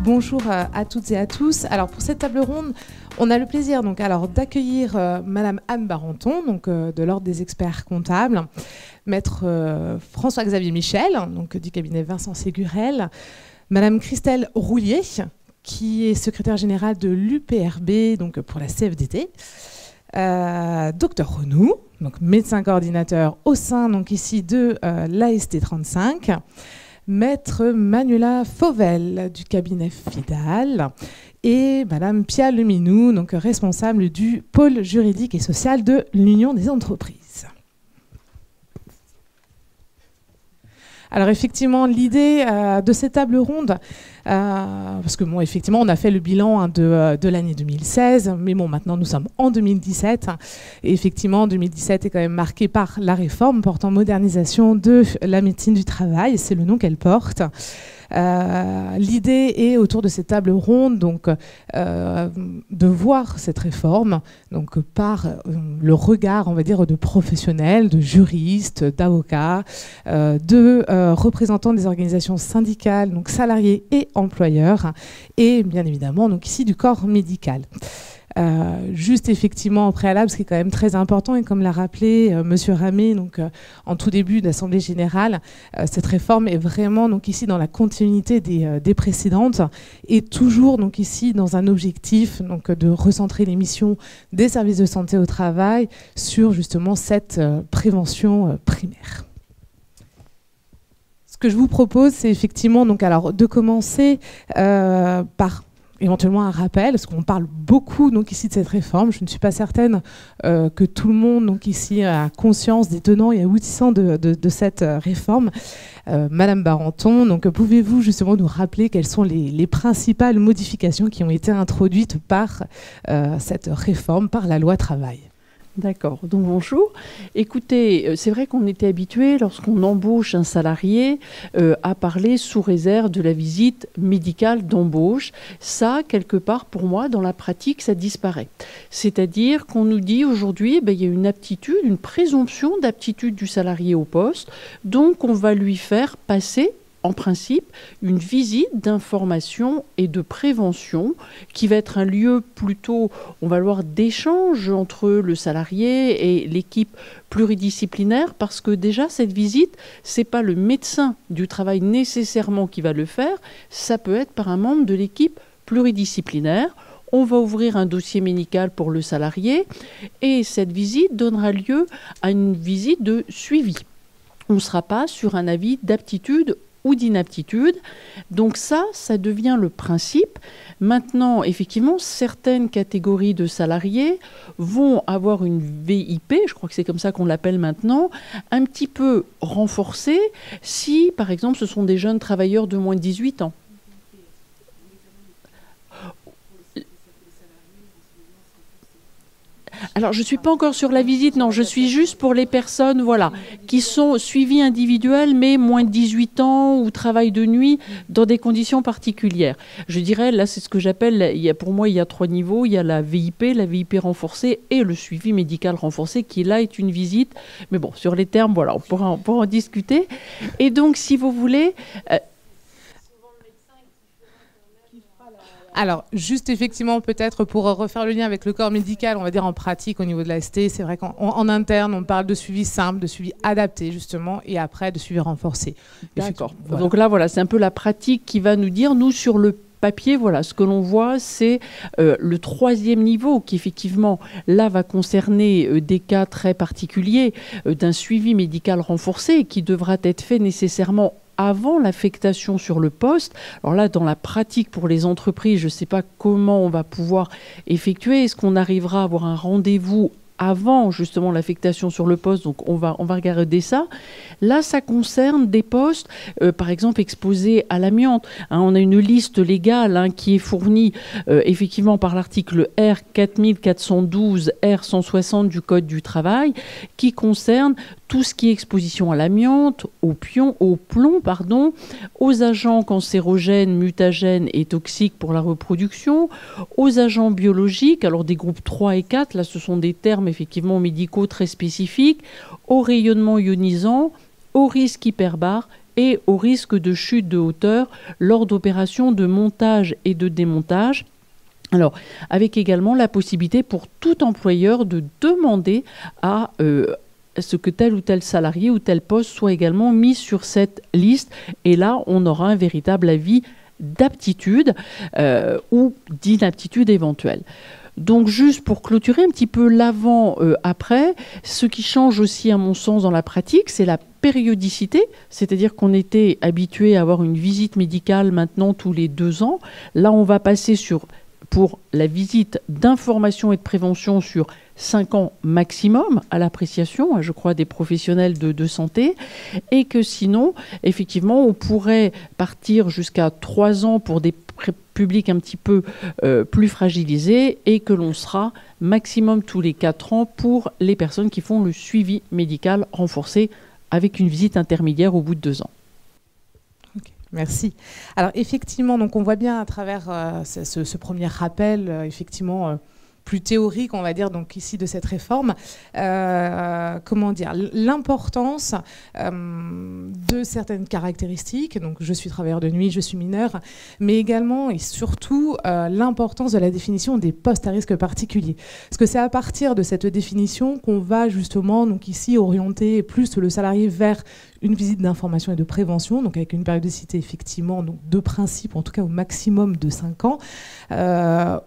bonjour à toutes et à tous. Alors pour cette table ronde, on a le plaisir d'accueillir Madame Anne Barenton, de l'Ordre des experts comptables, Maître François-Xavier Michel, du cabinet Vincent Ségurel, Madame Christelle Roulier, qui est secrétaire générale de l'UPRB, pour la CFDT, Docteur Renou, médecin coordinateur au sein ici de l'AST 35, Maître Manuela Fauvel du cabinet FIDAL et Madame Pia Leminou, responsable du pôle juridique et social de l'Union des entreprises. Alors effectivement, l'idée de cette table ronde, parce que effectivement, on a fait le bilan de l'année 2016, mais maintenant nous sommes en 2017. Et effectivement, 2017 est quand même marqué par la réforme portant modernisation de la médecine du travail, c'est le nom qu'elle porte. L'idée est autour de cette table ronde de voir cette réforme par le regard, on va dire, de professionnels, de juristes, d'avocats, de représentants des organisations syndicales, salariés et employeurs, et bien évidemment ici du corps médical. Juste effectivement en préalable, ce qui est quand même très important, et comme l'a rappelé Monsieur Ramé en tout début d'Assemblée Générale, cette réforme est vraiment ici dans la continuité des précédentes, et toujours ici dans un objectif de recentrer les missions des services de santé au travail sur justement cette prévention primaire. Ce que je vous propose, c'est effectivement de commencer par éventuellement un rappel, parce qu'on parle beaucoup ici de cette réforme. Je ne suis pas certaine que tout le monde ici a conscience des tenants et aboutissants de cette réforme. Madame Barenton, pouvez-vous justement nous rappeler quelles sont les principales modifications qui ont été introduites par cette réforme, par la loi travail ? D'accord, donc bonjour. Écoutez, c'est vrai qu'on était habitué, lorsqu'on embauche un salarié, à parler sous réserve de la visite médicale d'embauche. Ça, quelque part, pour moi, dans la pratique, ça disparaît. C'est-à-dire qu'on nous dit aujourd'hui, il y a une aptitude, une présomption d'aptitude du salarié au poste, donc on va lui faire passer en principe, une visite d'information et de prévention qui va être un lieu plutôt, on va le voir, d'échange entre le salarié et l'équipe pluridisciplinaire, parce que déjà, cette visite, c'est pas le médecin du travail nécessairement qui va le faire, ça peut être par un membre de l'équipe pluridisciplinaire. On va ouvrir un dossier médical pour le salarié et cette visite donnera lieu à une visite de suivi. On ne sera pas sur un avis d'aptitude ou d'inaptitude. Donc ça devient le principe. Maintenant, effectivement, certaines catégories de salariés vont avoir une VIP, je crois que c'est comme ça qu'on l'appelle maintenant, un petit peu renforcée si, par exemple, ce sont des jeunes travailleurs de moins de 18 ans. Alors, je ne suis pas encore sur la visite, non, je suis juste pour les personnes qui sont suivies individuelles, mais moins de 18 ans ou travaillent de nuit dans des conditions particulières. Je dirais, là, c'est ce que j'appelle, pour moi, il y a 3 niveaux. Il y a la VIP renforcée et le suivi médical renforcé, qui là est une visite. Mais bon, sur les termes, on pourra en discuter. Et donc, si vous voulez... Alors, juste effectivement, peut-être pour refaire le lien avec le corps médical, on va dire en pratique au niveau de l'AST, c'est vrai qu'en interne, on parle de suivi simple, de suivi adapté justement, et après de suivi renforcé. D'accord. Voilà. Donc là, c'est un peu la pratique qui va nous dire, nous, sur le papier, ce que l'on voit, c'est le 3e niveau qui, effectivement, là, va concerner des cas très particuliers d'un suivi médical renforcé qui devra être fait nécessairement avant l'affectation sur le poste. Alors là, dans la pratique pour les entreprises, je ne sais pas comment on va pouvoir effectuer. Est-ce qu'on arrivera à avoir un rendez-vous avant justement l'affectation sur le poste? Donc on va regarder ça. Là, ça concerne des postes, par exemple, exposés à l'amiante. On a une liste légale qui est fournie effectivement par l'article R 4412 R 160 du Code du travail, qui concerne tout ce qui est exposition à l'amiante, au plomb, aux agents cancérogènes, mutagènes et toxiques pour la reproduction, aux agents biologiques, alors des groupes 3 et 4, là ce sont des termes effectivement médicaux très spécifiques, au rayonnement ionisant, au risque hyperbare et au risque de chute de hauteur lors d'opérations de montage et de démontage. Alors, avec également la possibilité pour tout employeur de demander à ce que tel ou tel salarié ou tel poste soit également mis sur cette liste. Et là, on aura un véritable avis d'aptitude ou d'inaptitude éventuelle. Donc, juste pour clôturer un petit peu l'avant-après, ce qui change aussi, à mon sens, dans la pratique, c'est la périodicité, c'est-à-dire qu'on était habitué à avoir une visite médicale maintenant tous les 2 ans. Là, on va passer pour la visite d'information et de prévention sur 5 ans maximum à l'appréciation, je crois, des professionnels de santé, et que sinon, effectivement, on pourrait partir jusqu'à 3 ans pour des publics un petit peu plus fragilisés, et que l'on sera maximum tous les 4 ans pour les personnes qui font le suivi médical renforcé avec une visite intermédiaire au bout de 2 ans. Merci. Alors effectivement, donc on voit bien à travers ce premier rappel, effectivement plus théorique, on va dire, donc ici de cette réforme, comment dire, l'importance de certaines caractéristiques. Donc je suis travailleur de nuit, je suis mineur, mais également et surtout l'importance de la définition des postes à risque particulier. Parce que c'est à partir de cette définition qu'on va justement, donc ici, orienter plus le salarié vers une visite d'information et de prévention, donc avec une périodicité effectivement donc de principe, en tout cas au maximum de 5 ans,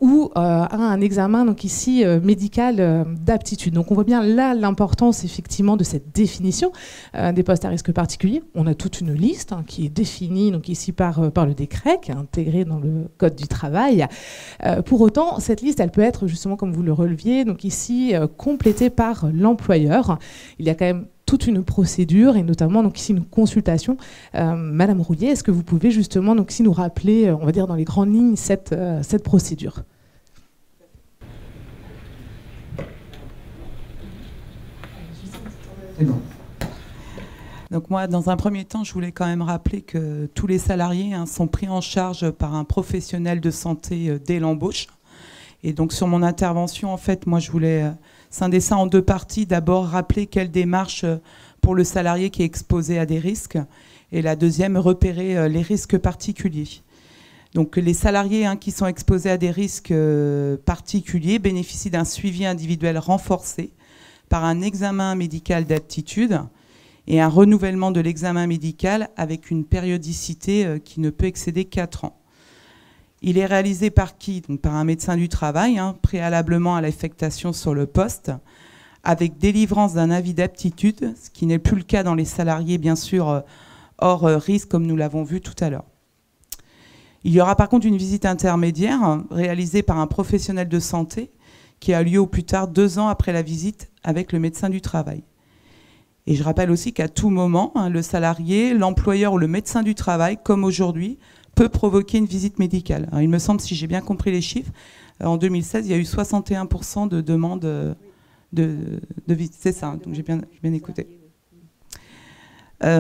ou un examen donc ici médical d'aptitude. Donc on voit bien là l'importance effectivement de cette définition des postes à risque particulier. On a toute une liste qui est définie donc ici par le décret, qui est intégré dans le Code du travail. Pour autant, cette liste, elle peut être justement, comme vous le releviez, donc ici complétée par l'employeur. Il y a quand même toute une procédure et notamment donc ici une consultation. Madame Rouillet, est-ce que vous pouvez justement donc ici nous rappeler, on va dire dans les grandes lignes, cette procédure? C'est bon. Donc moi, dans un premier temps, je voulais quand même rappeler que tous les salariés sont pris en charge par un professionnel de santé dès l'embauche. Et donc sur mon intervention, en fait, moi je voulais scinder ça en 2 parties. D'abord, rappeler quelle démarche pour le salarié qui est exposé à des risques. Et la deuxième, repérer les risques particuliers. Donc les salariés qui sont exposés à des risques particuliers bénéficient d'un suivi individuel renforcé par un examen médical d'aptitude et un renouvellement de l'examen médical avec une périodicité qui ne peut excéder 4 ans. Il est réalisé par qui? Donc par un médecin du travail, préalablement à l'affectation sur le poste, avec délivrance d'un avis d'aptitude, ce qui n'est plus le cas dans les salariés, bien sûr, hors risque, comme nous l'avons vu tout à l'heure. Il y aura par contre une visite intermédiaire réalisée par un professionnel de santé qui a lieu au plus tard 2 ans après la visite avec le médecin du travail. Et je rappelle aussi qu'à tout moment, le salarié, l'employeur ou le médecin du travail, comme aujourd'hui, peut provoquer une visite médicale. Alors, il me semble, si j'ai bien compris les chiffres, en 2016, il y a eu 61% de demandes de visite. C'est ça, donc j'ai bien écouté. Pour les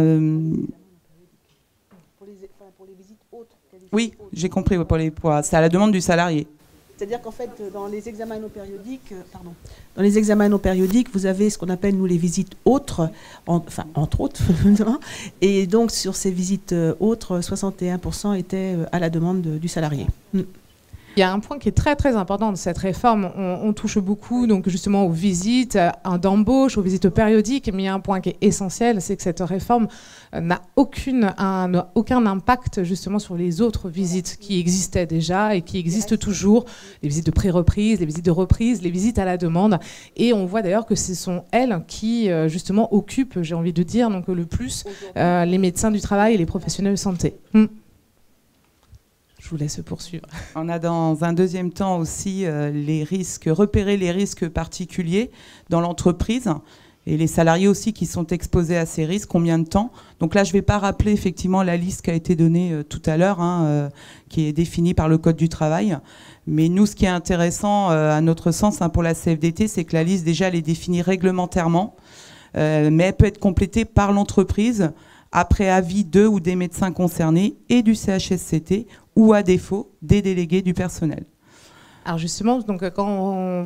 visites autres. Oui, j'ai compris, c'est à la demande du salarié. C'est-à-dire qu'en fait, dans les examens non périodiques, vous avez ce qu'on appelle, nous, les visites autres, entre autres. Et donc, sur ces visites autres, 61% étaient à la demande du salarié. Il y a un point qui est très très important de cette réforme. On touche beaucoup donc justement aux visites d'embauche, aux visites périodiques, mais il y a un point qui est essentiel, c'est que cette réforme n'a aucun impact justement sur les autres visites qui existaient déjà et qui existent toujours, les visites de pré-reprise, les visites de reprise, les visites à la demande. Et on voit d'ailleurs que ce sont elles qui justement occupent, j'ai envie de dire, donc le plus les médecins du travail et les professionnels de santé. Je vous laisse poursuivre. On a dans un deuxième temps aussi les risques, repérer les risques particuliers dans l'entreprise et les salariés aussi qui sont exposés à ces risques, combien de temps. Donc là, je ne vais pas rappeler effectivement la liste qui a été donnée tout à l'heure, qui est définie par le Code du travail. Mais nous, ce qui est intéressant à notre sens pour la CFDT, c'est que la liste déjà elle est définie réglementairement, mais elle peut être complétée par l'entreprise après avis de ou des médecins concernés et du CHSCT ou à défaut des délégués du personnel. Alors justement, donc, quand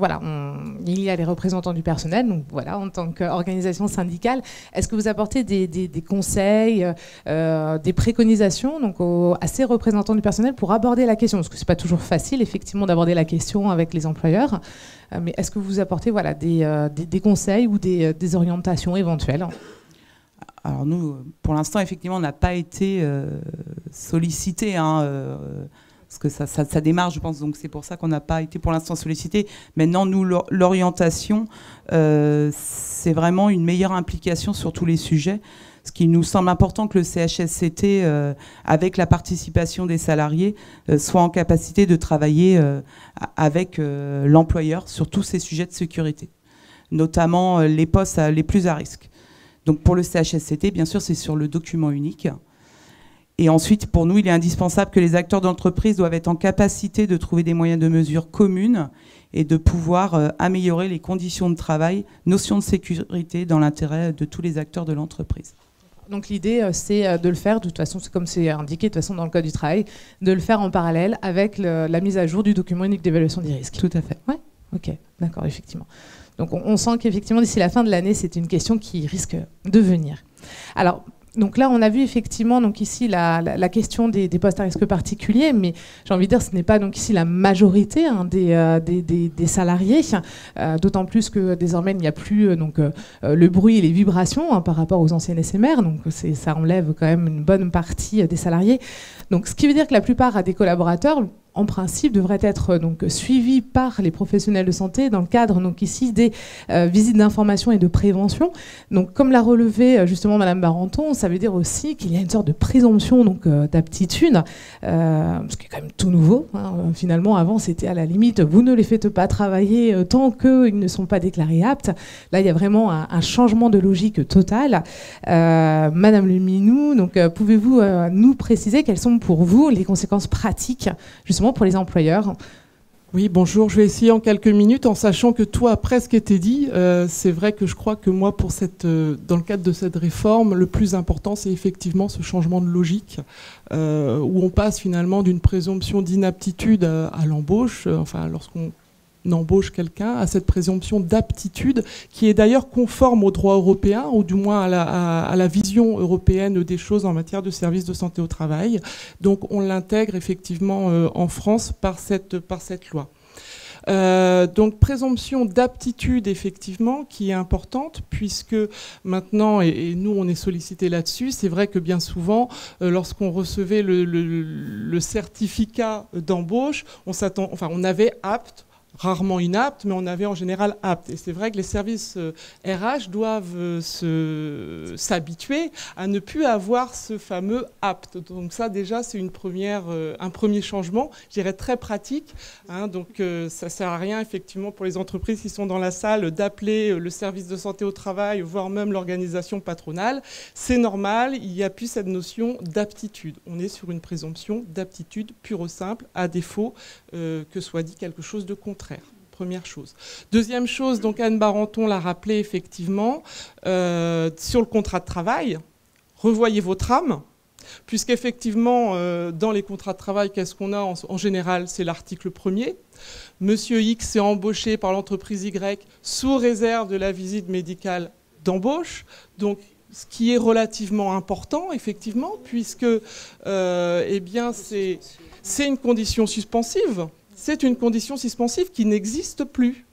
il y a les représentants du personnel, donc voilà, en tant qu'organisation syndicale, est-ce que vous apportez des conseils, des préconisations donc, à ces représentants du personnel pour aborder la question? Parce que ce n'est pas toujours facile, effectivement, d'aborder la question avec les employeurs. Mais est-ce que vous apportez des conseils ou des orientations éventuelles? Alors nous, pour l'instant, effectivement, on n'a pas été sollicités, parce que ça démarre, je pense, donc c'est pour ça qu'on n'a pas été pour l'instant sollicité. Maintenant, nous, l'orientation, c'est vraiment une meilleure implication sur tous les sujets. Ce qui nous semble important que le CHSCT, avec la participation des salariés, soit en capacité de travailler avec l'employeur sur tous ces sujets de sécurité, notamment les postes les plus à risque. Donc pour le CHSCT, bien sûr, c'est sur le document unique. Et ensuite, pour nous, il est indispensable que les acteurs d'entreprise doivent être en capacité de trouver des moyens de mesure communes et de pouvoir améliorer les conditions de travail, notion de sécurité dans l'intérêt de tous les acteurs de l'entreprise. Donc l'idée, c'est de le faire, de toute façon, c'est comme c'est indiqué de toute façon dans le Code du travail, de le faire en parallèle avec la mise à jour du document unique d'évaluation des risques. Tout à fait. Oui, ok, d'accord, effectivement. Donc on sent qu'effectivement, d'ici la fin de l'année, c'est une question qui risque de venir. Alors, donc là, on a vu effectivement donc ici la question des postes à risque particulier, mais j'ai envie de dire ce n'est pas donc ici la majorité des salariés, d'autant plus que désormais il n'y a plus le bruit et les vibrations par rapport aux anciennes SMR, donc ça enlève quand même une bonne partie des salariés. Donc ce qui veut dire que la plupart des collaborateurs, en principe, devraient être donc suivis par les professionnels de santé dans le cadre donc ici des visites d'information et de prévention. Donc, comme l'a relevé justement Madame Barenton, ça veut dire aussi qu'il y a une sorte de présomption donc d'aptitude, ce qui est quand même tout nouveau. Finalement, avant, c'était à la limite, vous ne les faites pas travailler tant qu'ils ne sont pas déclarés aptes. Là, il y a vraiment un changement de logique total. Madame Leminou, donc pouvez-vous nous préciser quelles sont pour vous les conséquences pratiques justement pour les employeurs? Oui, bonjour. Je vais essayer en quelques minutes, en sachant que tout a presque été dit. C'est vrai que je crois que moi, dans le cadre de cette réforme, le plus important, c'est effectivement ce changement de logique, où on passe finalement d'une présomption d'inaptitude à l'embauche, lorsqu'on embauche quelqu'un, à cette présomption d'aptitude qui est d'ailleurs conforme au droit européen, ou du moins à la vision européenne des choses en matière de services de santé au travail. Donc on l'intègre effectivement en France par cette loi. Donc présomption d'aptitude effectivement qui est importante, puisque maintenant, et nous on est sollicité là-dessus, c'est vrai que bien souvent lorsqu'on recevait le certificat d'embauche, on avait apte, rarement inapte, mais on avait en général apte. Et c'est vrai que les services RH doivent s'habituer à ne plus avoir ce fameux apte. Donc ça, déjà, c'est un premier changement, je dirais très pratique. Donc ça ne sert à rien, effectivement, pour les entreprises qui sont dans la salle, d'appeler le service de santé au travail, voire même l'organisation patronale. C'est normal, il n'y a plus cette notion d'aptitude. On est sur une présomption d'aptitude pure et simple, à défaut que soit dit quelque chose de contraire. Première chose. Deuxième chose, donc Anne Barenton l'a rappelé effectivement, sur le contrat de travail, revoyez vos trames, puisqu'effectivement, dans les contrats de travail, qu'est-ce qu'on a en général? C'est l'article 1er. Monsieur X est embauché par l'entreprise Y sous réserve de la visite médicale d'embauche. Donc, ce qui est relativement important, effectivement, puisque c'est une condition suspensive. C'est une condition suspensive qui n'existe plus.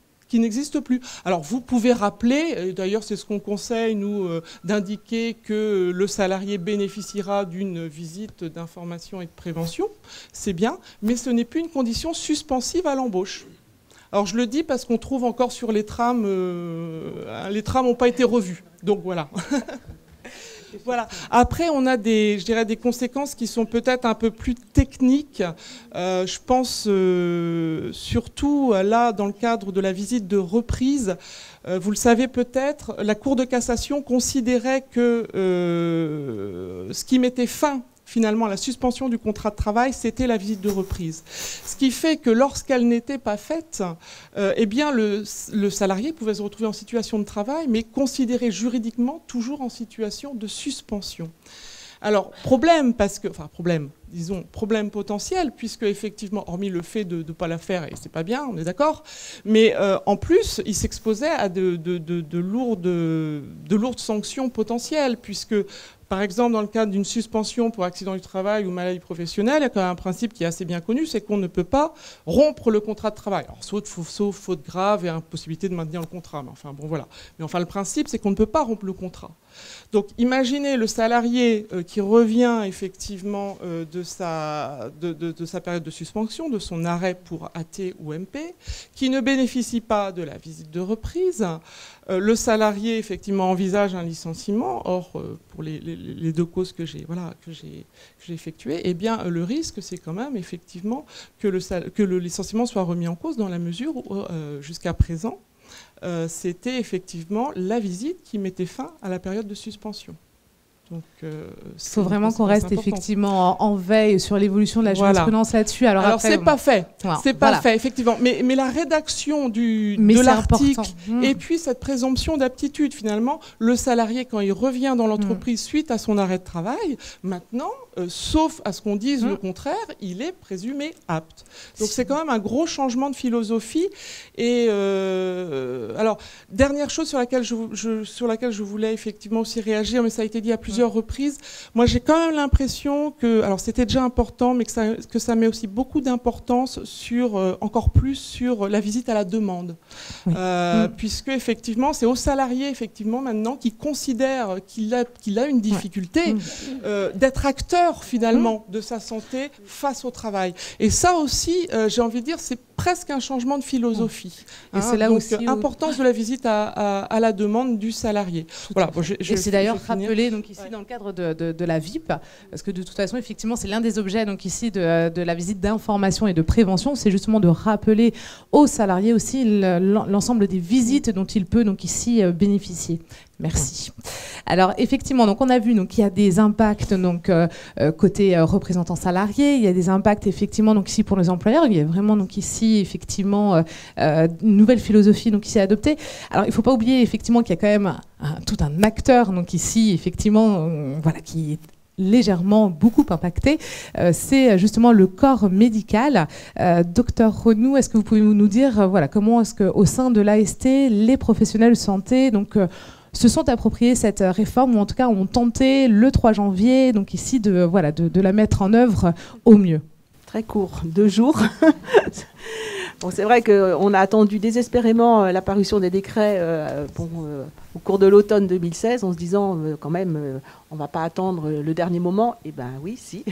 Alors, vous pouvez rappeler, d'ailleurs, c'est ce qu'on conseille, nous, d'indiquer que le salarié bénéficiera d'une visite d'information et de prévention. C'est bien, mais ce n'est plus une condition suspensive à l'embauche. Alors, je le dis parce qu'on trouve encore sur les trames n'ont pas été revues. Donc, voilà. Voilà. Après, on a des conséquences qui sont peut-être un peu plus techniques. Je pense surtout là, dans le cadre de la visite de reprise. Vous le savez peut-être, la Cour de cassation considérait que ce qui mettait fin finalement, la suspension du contrat de travail, c'était la visite de reprise. Ce qui fait que lorsqu'elle n'était pas faite, le salarié pouvait se retrouver en situation de travail, mais considéré juridiquement toujours en situation de suspension. Alors, problème, disons, problème potentiel, puisque effectivement, hormis le fait de ne pas la faire, et c'est pas bien, on est d'accord, mais en plus, il s'exposait à de lourdes sanctions potentielles, puisque par exemple, dans le cadre d'une suspension pour accident du travail ou maladie professionnelle, il y a quand même un principe qui est assez bien connu, c'est qu'on ne peut pas rompre le contrat de travail. Alors, sauf faute grave et impossibilité de maintenir le contrat. Mais enfin, bon, voilà. Mais enfin, le principe, c'est qu'on ne peut pas rompre le contrat. Donc, imaginez le salarié qui revient effectivement de sa période de suspension, de son arrêt pour AT ou MP, qui ne bénéficie pas de la visite de reprise. Le salarié, effectivement, envisage un licenciement. Or, pour les deux causes que j'ai effectuées, eh bien, le risque, c'est quand même, effectivement, que le licenciement soit remis en cause dans la mesure où, jusqu'à présent, c'était effectivement la visite qui mettait fin à la période de suspension. Donc, il faut vraiment qu'on reste effectivement en veille sur l'évolution de la jurisprudence là-dessus. Alors c'est pas fait, c'est pas fait effectivement. Mais la rédaction de l'article et puis cette présomption d'aptitude, finalement, le salarié quand il revient dans l'entreprise suite à son arrêt de travail, maintenant, sauf à ce qu'on dise le contraire, il est présumé apte. Donc c'est quand même un gros changement de philosophie. Et alors dernière chose sur laquelle je voulais effectivement aussi réagir, mais ça a été dit à plusieurs reprises. Moi, j'ai quand même l'impression que, alors c'était déjà important, mais que ça met aussi beaucoup d'importance sur, encore plus sur la visite à la demande. Oui. Puisque, effectivement, c'est au salarié, effectivement, maintenant, qui considère qu'il a une difficulté d'être acteur, finalement, de sa santé face au travail. Et ça aussi, j'ai envie de dire, c'est presque un changement de philosophie. Et c'est là donc, aussi importance de la visite à la demande du salarié. Voilà, bon, et c'est d'ailleurs rappelé donc, ici dans le cadre de la VIP, parce que de toute façon, effectivement, c'est l'un des objets donc, ici de la visite d'information et de prévention, c'est justement de rappeler aux salariés aussi l'ensemble des visites dont il peut donc, ici bénéficier. Merci. Alors effectivement, donc on a vu donc il y a des impacts donc côté représentants salariés, il y a des impacts effectivement donc ici pour les employeurs, il y a vraiment donc ici effectivement une nouvelle philosophie donc ici adoptée. Alors il faut pas oublier effectivement qu'il y a quand même tout un acteur donc ici effectivement voilà qui est légèrement beaucoup impacté, c'est justement le corps médical. Docteur Renou, est-ce que vous pouvez nous dire voilà comment est-ce que au sein de l'AST les professionnels de santé donc se sont appropriés cette réforme, ou en tout cas ont tenté le 3 janvier, donc ici, de la mettre en œuvre au mieux. Très court, 2 jours. Bon, c'est vrai qu'on a attendu désespérément l'apparition des décrets au cours de l'automne 2016, en se disant quand même, on ne va pas attendre le dernier moment. Eh bien oui, si.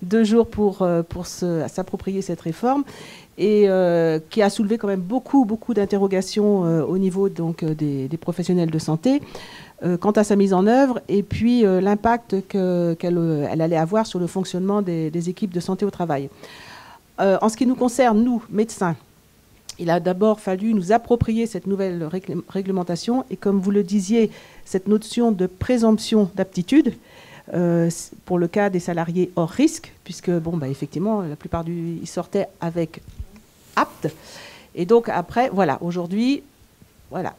2 jours pour s'approprier cette réforme. Et qui a soulevé quand même beaucoup d'interrogations au niveau donc, des professionnels de santé quant à sa mise en œuvre et puis l'impact qu'elle allait avoir sur le fonctionnement des équipes de santé au travail. En ce qui nous concerne, nous, médecins, il a d'abord fallu nous approprier cette nouvelle réglementation et comme vous le disiez, cette notion de présomption d'aptitude pour le cas des salariés hors risque, puisque bon, bah, effectivement, la plupart ils sortaient avec apte. Et donc après, voilà, aujourd'hui, voilà,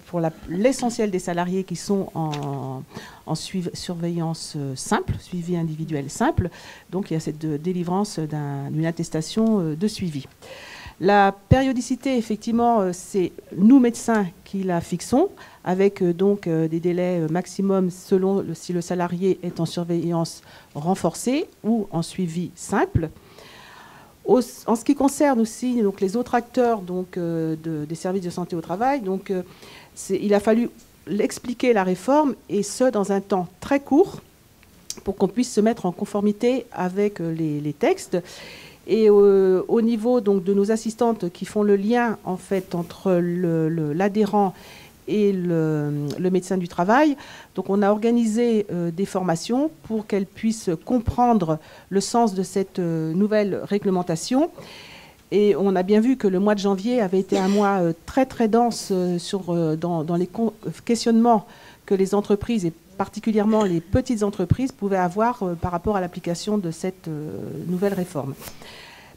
pour l'essentiel des salariés qui sont en surveillance simple, suivi individuel simple, donc il y a cette délivrance d'une attestation de suivi. La périodicité, effectivement, c'est nous médecins qui la fixons, avec donc des délais maximum selon si le salarié est en surveillance renforcée ou en suivi simple. En ce qui concerne aussi donc, les autres acteurs donc, des services de santé au travail, donc, il a fallu expliquer la réforme, et ce, dans un temps très court, pour qu'on puisse se mettre en conformité avec les textes. Et au niveau donc, de nos assistantes qui font le lien en fait, entre l'adhérent et le médecin du travail. Donc on a organisé des formations pour qu'elles puissent comprendre le sens de cette nouvelle réglementation. Et on a bien vu que le mois de janvier avait été un mois très très dense dans les questionnements que les entreprises, et particulièrement les petites entreprises, pouvaient avoir par rapport à l'application de cette nouvelle réforme.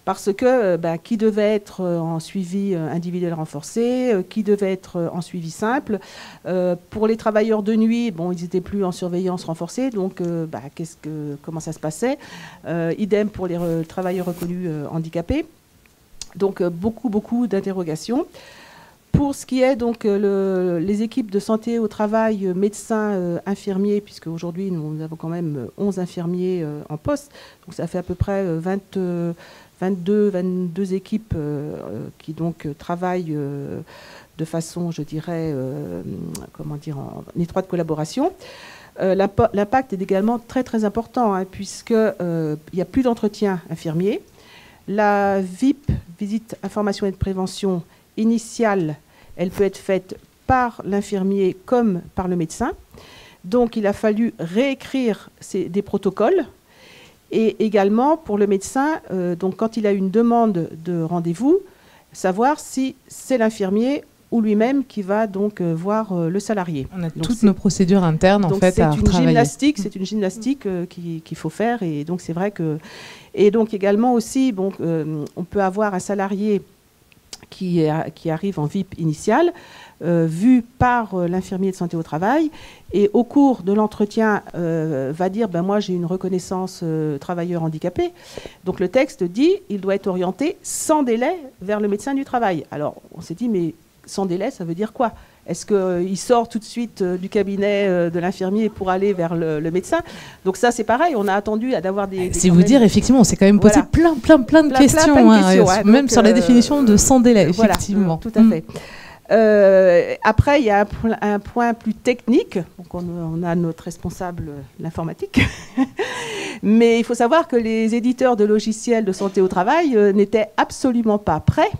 parce que qui devait être en suivi individuel renforcé, qui devait être en suivi simple. Pour les travailleurs de nuit, bon, ils n'étaient plus en surveillance renforcée, donc comment ça se passait. Idem pour les travailleurs reconnus handicapés. Donc beaucoup d'interrogations. Pour ce qui est donc les équipes de santé au travail, médecins, infirmiers, puisque aujourd'hui nous avons quand même 11 infirmiers en poste, donc ça fait à peu près 22 équipes qui donc travaillent de façon, je dirais, en étroite collaboration. L'impact est également très important, hein, puisqu'il n'y a plus d'entretien infirmier. La VIP, visite, information et de prévention initiale, elle peut être faite par l'infirmier comme par le médecin. Donc, il a fallu réécrire des protocoles. Et également, pour le médecin, donc quand il a une demande de rendez-vous, savoir si c'est l'infirmier ou lui-même qui va donc voir le salarié. On a donc toutes nos procédures internes, en fait, à retravailler. C'est une gymnastique qu'il faut faire. Et donc, c'est vrai que... Et donc, également aussi, bon, on peut avoir un salarié qui arrive en VIP initial, vu par l'infirmier de santé au travail, et au cours de l'entretien va dire moi j'ai une reconnaissance travailleur handicapé. Donc le texte dit il doit être orienté sans délai vers le médecin du travail. Alors on s'est dit mais sans délai ça veut dire quoi? Est-ce qu'il sort tout de suite du cabinet de l'infirmier pour aller vers le médecin? Donc ça, c'est pareil, on a attendu d'avoir des... C'est vous dire, effectivement, on s'est quand même posé plein de questions, même donc, sur la définition de sans délai, effectivement. Voilà, tout à fait. Après, il y a un point plus technique. Donc on a notre responsable l'informatique. Mais il faut savoir que les éditeurs de logiciels de santé au travail n'étaient absolument pas prêts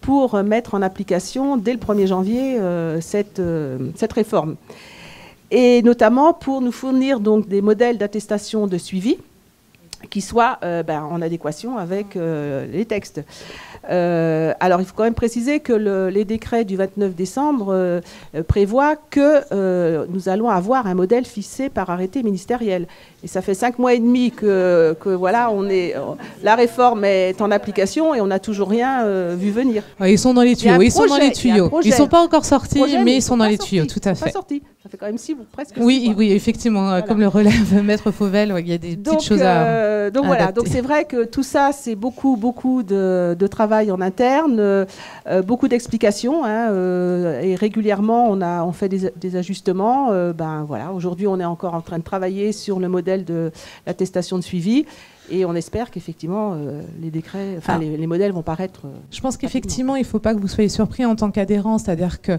pour mettre en application dès le 1er janvier cette réforme. Et notamment pour nous fournir donc des modèles d'attestation de suivi qui soient en adéquation avec les textes. Alors, il faut quand même préciser que les décrets du 29 décembre prévoient que nous allons avoir un modèle fixé par arrêté ministériel. Et ça fait 5 mois et demi que voilà, la réforme est en application et on n'a toujours rien vu venir. Ils sont dans les tuyaux. Ils sont ne sont pas encore sortis, mais ils sont dans les tuyaux, tout à fait. Ça fait quand même presque 6 mois. Oui, effectivement. Voilà. Comme le relève Maître Fauvel, il y a des petites choses à donc voilà. Donc c'est vrai que tout ça, c'est beaucoup de travail en interne, beaucoup d'explications. Et régulièrement, on fait des ajustements. Voilà. Aujourd'hui, on est encore en train de travailler sur le modèle de l'attestation de suivi. Et on espère qu'effectivement, les décrets, les modèles vont paraître. Je pense qu'effectivement, il ne faut pas que vous soyez surpris en tant qu'adhérent, c'est-à-dire qu'il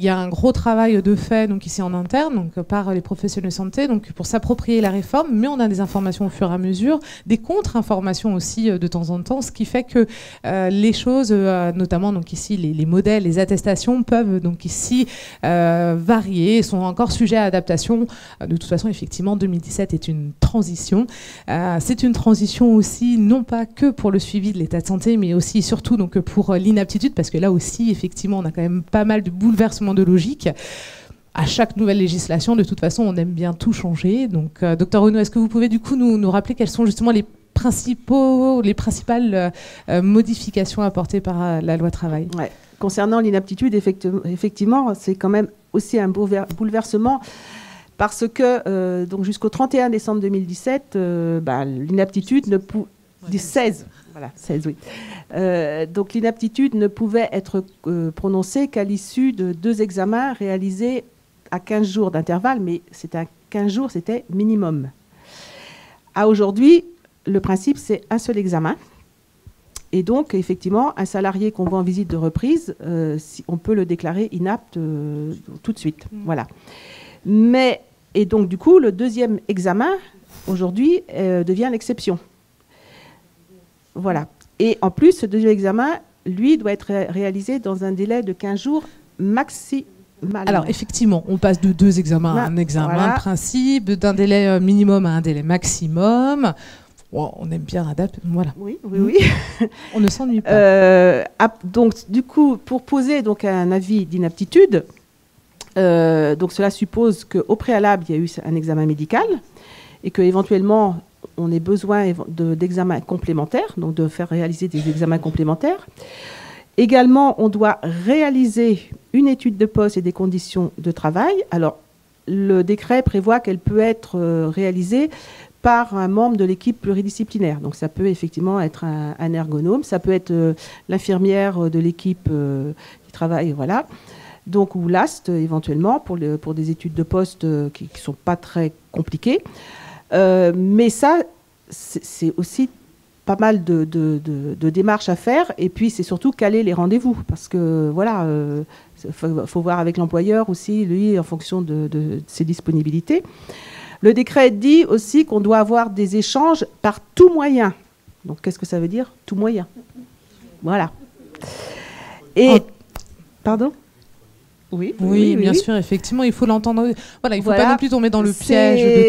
y a un gros travail de fait donc ici en interne, donc par les professionnels de santé, donc pour s'approprier la réforme, mais on a des informations au fur et à mesure, des contre-informations aussi de temps en temps, ce qui fait que les choses, notamment donc ici les modèles, les attestations peuvent donc ici varier, sont encore sujets à adaptation. De toute façon, effectivement, 2017 est une transition. C'est une transition aussi, non pas que pour le suivi de l'état de santé, mais aussi et surtout donc, pour l'inaptitude, parce que là aussi, effectivement, on a quand même pas mal de bouleversements de logique. À chaque nouvelle législation, de toute façon, on aime bien tout changer. Donc, Dr Renaud, est-ce que vous pouvez du coup nous rappeler quelles sont justement les principales modifications apportées par la loi travail? Ouais. Concernant l'inaptitude, effectivement, c'est quand même aussi un bouleversement. Parce que donc jusqu'au 31 décembre 2017, l'inaptitude ne pouvait... 16, voilà, 16, oui. Donc l'inaptitude ne pouvait être prononcée qu'à l'issue de 2 examens réalisés à 15 jours d'intervalle, mais 15 jours, c'était minimum. À aujourd'hui, le principe, c'est un seul examen. Et donc, effectivement, un salarié qu'on voit en visite de reprise, on peut le déclarer inapte tout de suite. Voilà. Et donc, du coup, le 2e examen, aujourd'hui, devient l'exception. Voilà. Et en plus, ce 2e examen, lui, doit être réalisé dans un délai de 15 jours maximal. Alors, effectivement, on passe de 2 examens à un examen de principe, d'un délai minimum à un délai maximum. On aime bien adapter. Voilà. Oui. On ne s'ennuie pas. Donc, du coup, pour poser donc, un avis d'inaptitude, donc cela suppose qu'au préalable, il y a eu un examen médical et qu'éventuellement, on ait besoin d'examens complémentaires, donc de faire réaliser des examens complémentaires. Également, on doit réaliser une étude de poste et des conditions de travail. Alors, le décret prévoit qu'elle peut être réalisée par un membre de l'équipe pluridisciplinaire. Donc, ça peut effectivement être un ergonome, ça peut être l'infirmière de l'équipe qui travaille, voilà. Donc, ou l'AST, éventuellement, pour des études de poste qui ne sont pas très compliquées. Mais ça, c'est aussi pas mal de démarches à faire. Et puis, c'est surtout caler les rendez-vous. Parce que, voilà, faut voir avec l'employeur aussi, lui, en fonction de ses disponibilités. Le décret dit aussi qu'on doit avoir des échanges par tout moyen. Donc, qu'est-ce que ça veut dire, tout moyen? Voilà. Et... Pardon? Oui, bien sûr, effectivement, il faut l'entendre. Voilà, il ne faut pas non plus tomber dans le piège de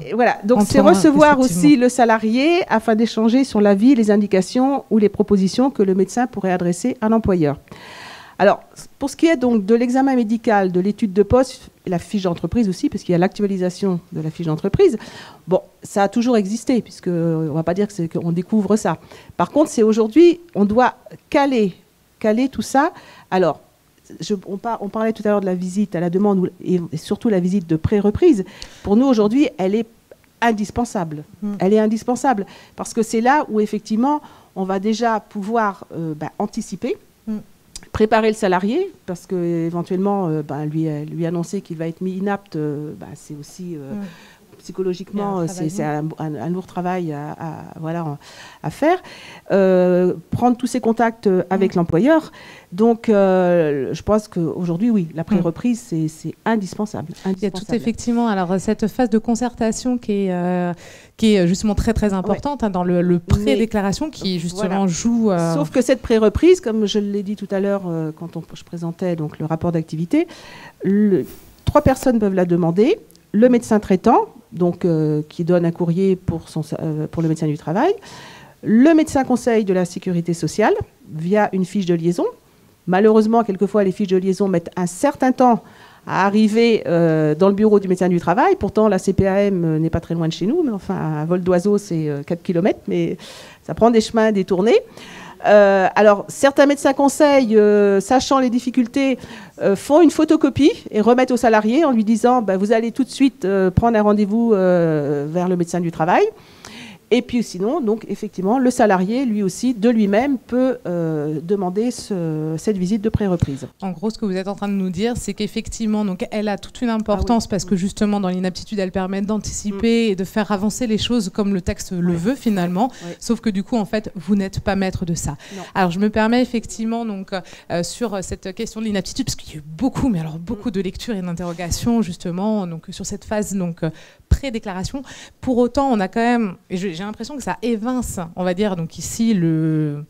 tout. Voilà, donc c'est recevoir aussi le salarié afin d'échanger sur l'avis, les indications ou les propositions que le médecin pourrait adresser à l'employeur. Alors, pour ce qui est donc de l'examen médical, de l'étude de poste, la fiche d'entreprise aussi, parce qu'il y a l'actualisation de la fiche d'entreprise, bon, ça a toujours existé, puisqu'on ne va pas dire qu'on découvre ça. Par contre, c'est aujourd'hui, on doit caler tout ça. Alors, on parlait tout à l'heure de la visite à la demande et surtout la visite de pré-reprise. Pour nous, aujourd'hui, elle est indispensable. Elle est indispensable parce que c'est là où, effectivement, on va déjà pouvoir anticiper, préparer le salarié, parce qu'éventuellement, lui annoncer qu'il va être mis inapte, c'est aussi... psychologiquement, c'est un lourd travail à faire. Prendre tous ces contacts avec l'employeur. Donc, je pense qu'aujourd'hui, oui, la pré-reprise, c'est indispensable. Il y a tout effectivement. Alors, cette phase de concertation qui est justement très, très importante dans le pré-déclaration qui, justement, joue... Sauf que cette pré-reprise, comme je l'ai dit tout à l'heure quand je présentais donc, le rapport d'activité, 3 personnes peuvent la demander. Le médecin traitant, donc, qui donne un courrier pour le médecin du travail, le médecin conseil de la sécurité sociale via une fiche de liaison. Malheureusement, quelquefois, les fiches de liaison mettent un certain temps à arriver dans le bureau du médecin du travail. Pourtant, la CPAM n'est pas très loin de chez nous, mais enfin, un vol d'oiseau, c'est 4 km, mais ça prend des chemins détournés. Alors, certains médecins conseils, sachant les difficultés, font une photocopie et remettent au salarié en lui disant vous allez tout de suite prendre un rendez-vous vers le médecin du travail. Et puis sinon, donc, effectivement, le salarié, lui aussi, de lui-même, peut demander cette visite de pré-reprise. En gros, ce que vous êtes en train de nous dire, c'est qu'effectivement, donc, elle a toute une importance parce que justement, dans l'inaptitude, elle permet d'anticiper et de faire avancer les choses comme le texte le veut finalement. Sauf que du coup, en fait, vous n'êtes pas maître de ça. Non. Alors, je me permets effectivement, donc, sur cette question de l'inaptitude, parce qu'il y a eu beaucoup, mais alors beaucoup de lectures et d'interrogations justement, donc, sur cette phase donc, pré-déclaration. Pour autant, on a quand même, et j'ai l'impression que ça évince, on va dire, donc ici, le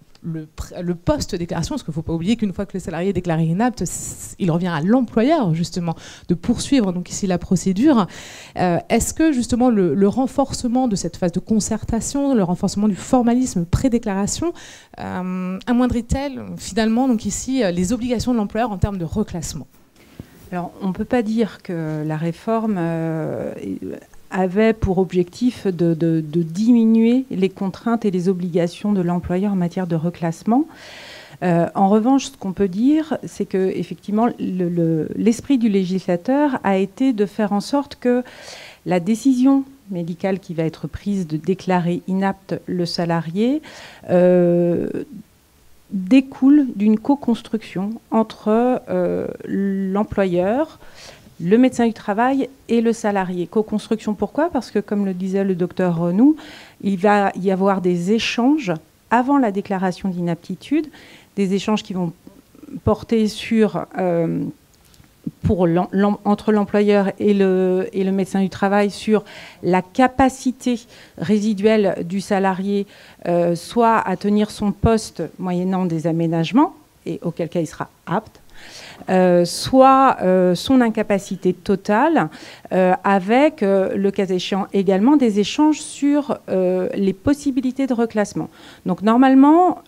post-déclaration, parce qu'il ne faut pas oublier qu'une fois que le salarié est déclaré inapte, il revient à l'employeur, justement, de poursuivre donc ici la procédure. Est-ce que, justement, le renforcement de cette phase de concertation, le renforcement du formalisme pré-déclaration, amoindrit-elle, finalement, donc ici, les obligations de l'employeur en termes de reclassement ? Alors, on ne peut pas dire que la réforme avait pour objectif de diminuer les contraintes et les obligations de l'employeur en matière de reclassement. En revanche, ce qu'on peut dire, c'est que effectivement, l'esprit du législateur a été de faire en sorte que la décision médicale qui va être prise de déclarer inapte le salarié découle d'une co-construction entre l'employeur, le médecin du travail et le salarié. Co-construction, pourquoi ? Parce que, comme le disait le docteur Renou, il va y avoir des échanges avant la déclaration d'inaptitude, des échanges qui vont porter sur, entre l'employeur et le médecin du travail sur la capacité résiduelle du salarié, soit à tenir son poste moyennant des aménagements, et auquel cas il sera apte, soit son incapacité totale, avec, le cas échéant également, des échanges sur les possibilités de reclassement. Donc normalement,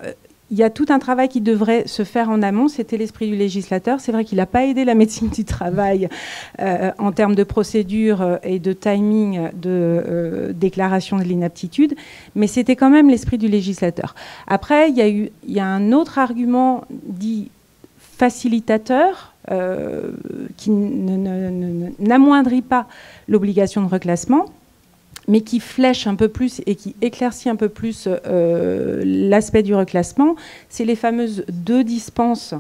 il y a tout un travail qui devrait se faire en amont. C'était l'esprit du législateur. C'est vrai qu'il n'a pas aidé la médecine du travail en termes de procédure et de timing de déclaration de l'inaptitude, mais c'était quand même l'esprit du législateur. Après, il y a un autre argument dit facilitateur qui n'amoindrit pas l'obligation de reclassement, mais qui flèche un peu plus et qui éclaircit un peu plus l'aspect du reclassement, c'est les fameuses 2 dispenses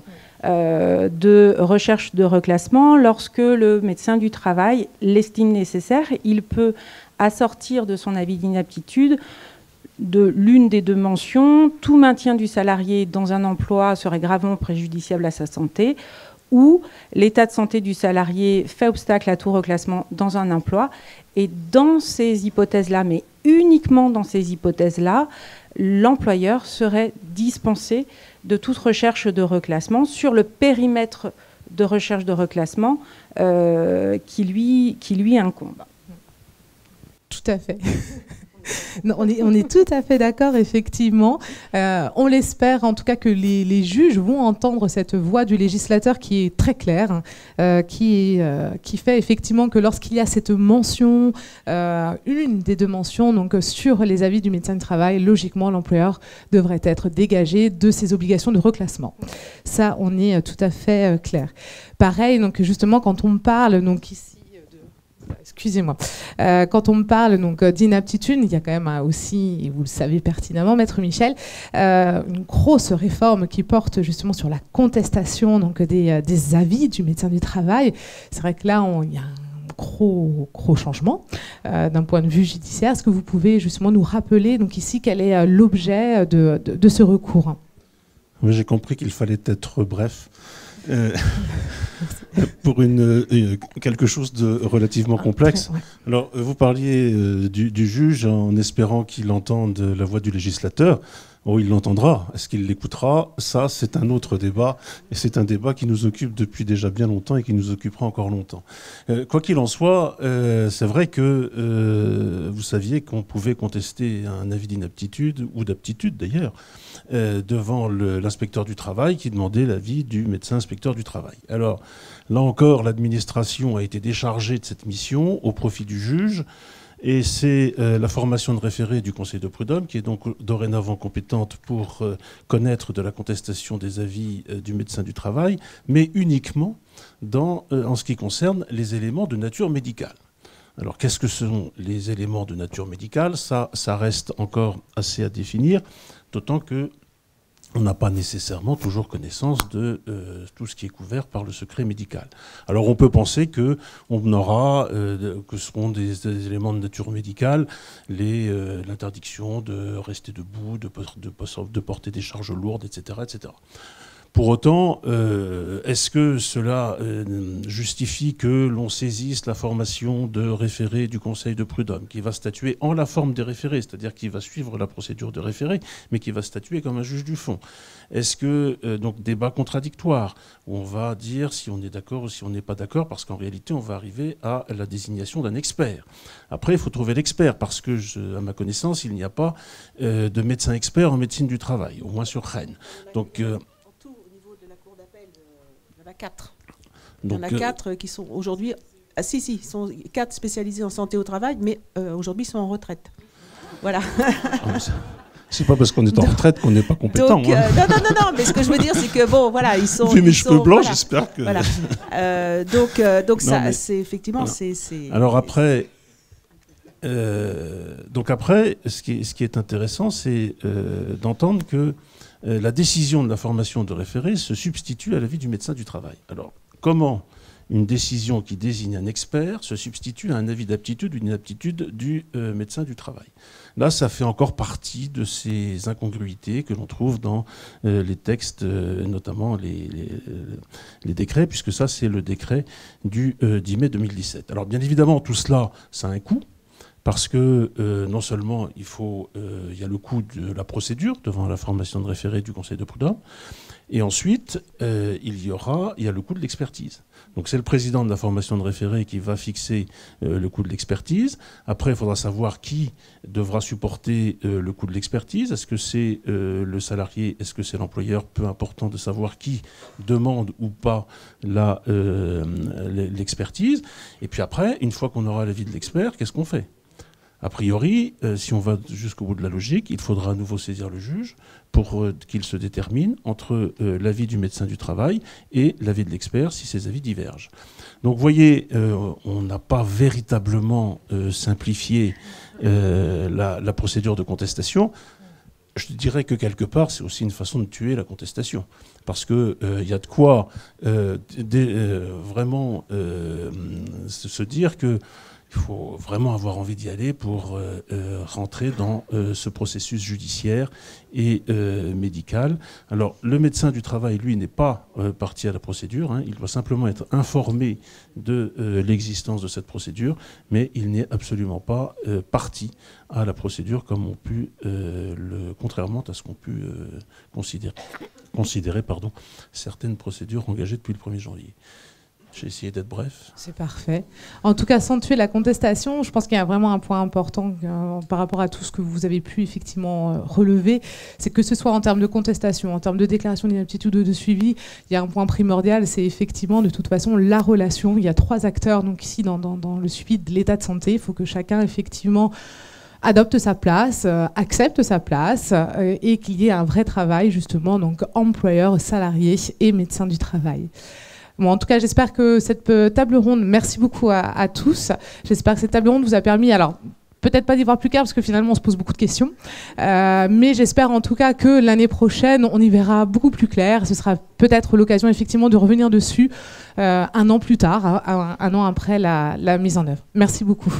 de recherche de reclassement. Lorsque le médecin du travail l'estime nécessaire, il peut assortir de son avis d'inaptitude de l'une des 2 mentions: tout maintien du salarié dans un emploi serait gravement préjudiciable à sa santé, ou l'état de santé du salarié fait obstacle à tout reclassement dans un emploi. Et dans ces hypothèses-là, mais uniquement dans ces hypothèses-là, l'employeur serait dispensé de toute recherche de reclassement sur le périmètre de recherche de reclassement qui lui incombe. Tout à fait. Non, on est tout à fait d'accord, effectivement. On l'espère, en tout cas, que les juges vont entendre cette voix du législateur qui est très claire, qui fait effectivement que lorsqu'il y a cette mention, une des 2 mentions, donc sur les avis du médecin du travail, logiquement, l'employeur devrait être dégagé de ses obligations de reclassement. Ça, on est tout à fait clair. Pareil, donc justement, quand on parle, donc ici, excusez-moi. Quand on me parle donc d'inaptitude, il y a quand même aussi, et vous le savez pertinemment, Maître Michel, une grosse réforme qui porte justement sur la contestation donc des avis du médecin du travail. C'est vrai que là, il y a un gros changement d'un point de vue judiciaire. Est-ce que vous pouvez justement nous rappeler donc ici quel est l'objet de ce recours? Oui, j'ai compris qu'il fallait être bref. Pour quelque chose de relativement complexe. Ouais. Alors, vous parliez du juge en espérant qu'il entende la voix du législateur. Oh, il l'entendra. Est-ce qu'il l'écoutera? Ça, c'est un autre débat. Et c'est un débat qui nous occupe depuis déjà bien longtemps et qui nous occupera encore longtemps. Quoi qu'il en soit, c'est vrai que vous saviez qu'on pouvait contester un avis d'inaptitude, ou d'aptitude d'ailleurs, devant l'inspecteur du travail qui demandait l'avis du médecin inspecteur du travail. Alors, là encore, l'administration a été déchargée de cette mission au profit du juge. Et c'est la formation de référé du Conseil de prud'homme qui est donc dorénavant compétente pour connaître de la contestation des avis du médecin du travail, mais uniquement en ce qui concerne les éléments de nature médicale. Alors, qu'est-ce que sont les éléments de nature médicale? Ça reste encore assez à définir, d'autant que on n'a pas nécessairement toujours connaissance de tout ce qui est couvert par le secret médical. Alors on peut penser que seront des éléments de nature médicale, l'interdiction de rester debout, de porter des charges lourdes, etc., etc. Pour autant, est-ce que cela justifie que l'on saisisse la formation de référé du Conseil de prud'homme, qui va statuer en la forme des référés, c'est-à-dire qui va suivre la procédure de référé, mais qui va statuer comme un juge du fond? Est-ce que, donc, débat contradictoire, où on va dire si on est d'accord ou si on n'est pas d'accord, parce qu'en réalité, on va arriver à la désignation d'un expert. Après, il faut trouver l'expert, parce que, à ma connaissance, il n'y a pas de médecin expert en médecine du travail, au moins sur Rennes. Donc, 4. Il y en a 4 qui sont aujourd'hui... Ah, si, ils sont 4 spécialisés en santé au travail, mais aujourd'hui, ils sont en retraite. Voilà. C'est pas parce qu'on est en retraite qu'on n'est pas compétent. Donc, non, mais ce que je veux dire, c'est que, bon, voilà, ils sont... J'ai mes cheveux blancs, voilà. J'espère que... Voilà. Donc ça, mais, c'est effectivement... Voilà. c'est... Alors après... ce qui est intéressant, c'est d'entendre que la décision de la formation de référé se substitue à l'avis du médecin du travail. Alors, comment une décision qui désigne un expert se substitue à un avis d'aptitude ou d'inaptitude du médecin du travail? Là, ça fait encore partie de ces incongruités que l'on trouve dans les textes, notamment les décrets, puisque ça, c'est le décret du 10 mai 2017. Alors, bien évidemment, tout cela, ça a un coût, parce que non seulement il y a le coût de la procédure devant la formation de référé du Conseil de prud'homme, et ensuite il y a le coût de l'expertise. Donc c'est le président de la formation de référé qui va fixer le coût de l'expertise. Après, il faudra savoir qui devra supporter le coût de l'expertise. Est-ce que c'est le salarié, est-ce que c'est l'employeur? Peu important de savoir qui demande ou pas l'expertise. Et puis après, une fois qu'on aura l'avis de l'expert, qu'est-ce qu'on fait? A priori, si on va jusqu'au bout de la logique, il faudra à nouveau saisir le juge pour qu'il se détermine entre l'avis du médecin du travail et l'avis de l'expert si ces avis divergent. Donc vous voyez, on n'a pas véritablement simplifié la procédure de contestation. Je dirais que quelque part, c'est aussi une façon de tuer la contestation. Parce qu'il y a de quoi vraiment se dire que il faut vraiment avoir envie d'y aller pour rentrer dans ce processus judiciaire et médical. Alors, le médecin du travail, lui, n'est pas partie à la procédure. Hein. Il doit simplement être informé de l'existence de cette procédure, mais il n'est absolument pas partie à la procédure comme contrairement à ce qu'ont pu considérer certaines procédures engagées depuis le 1er janvier. J'ai essayé d'être bref. C'est parfait. En tout cas, sans tuer la contestation, je pense qu'il y a vraiment un point important par rapport à tout ce que vous avez pu effectivement relever, c'est que ce soit en termes de contestation, en termes de déclaration d'inaptitude ou de suivi, il y a un point primordial, c'est effectivement de toute façon la relation. Il y a 3 acteurs donc ici dans le suivi de l'état de santé. Il faut que chacun effectivement adopte sa place, accepte sa place et qu'il y ait un vrai travail justement, donc employeur, salarié et médecin du travail. Bon, en tout cas, j'espère que cette table ronde, merci beaucoup à tous. J'espère que cette table ronde vous a permis, alors peut-être pas d'y voir plus clair parce que finalement on se pose beaucoup de questions, mais j'espère en tout cas que l'année prochaine on y verra beaucoup plus clair. Ce sera peut-être l'occasion effectivement de revenir dessus un an plus tard, un an après la mise en œuvre. Merci beaucoup.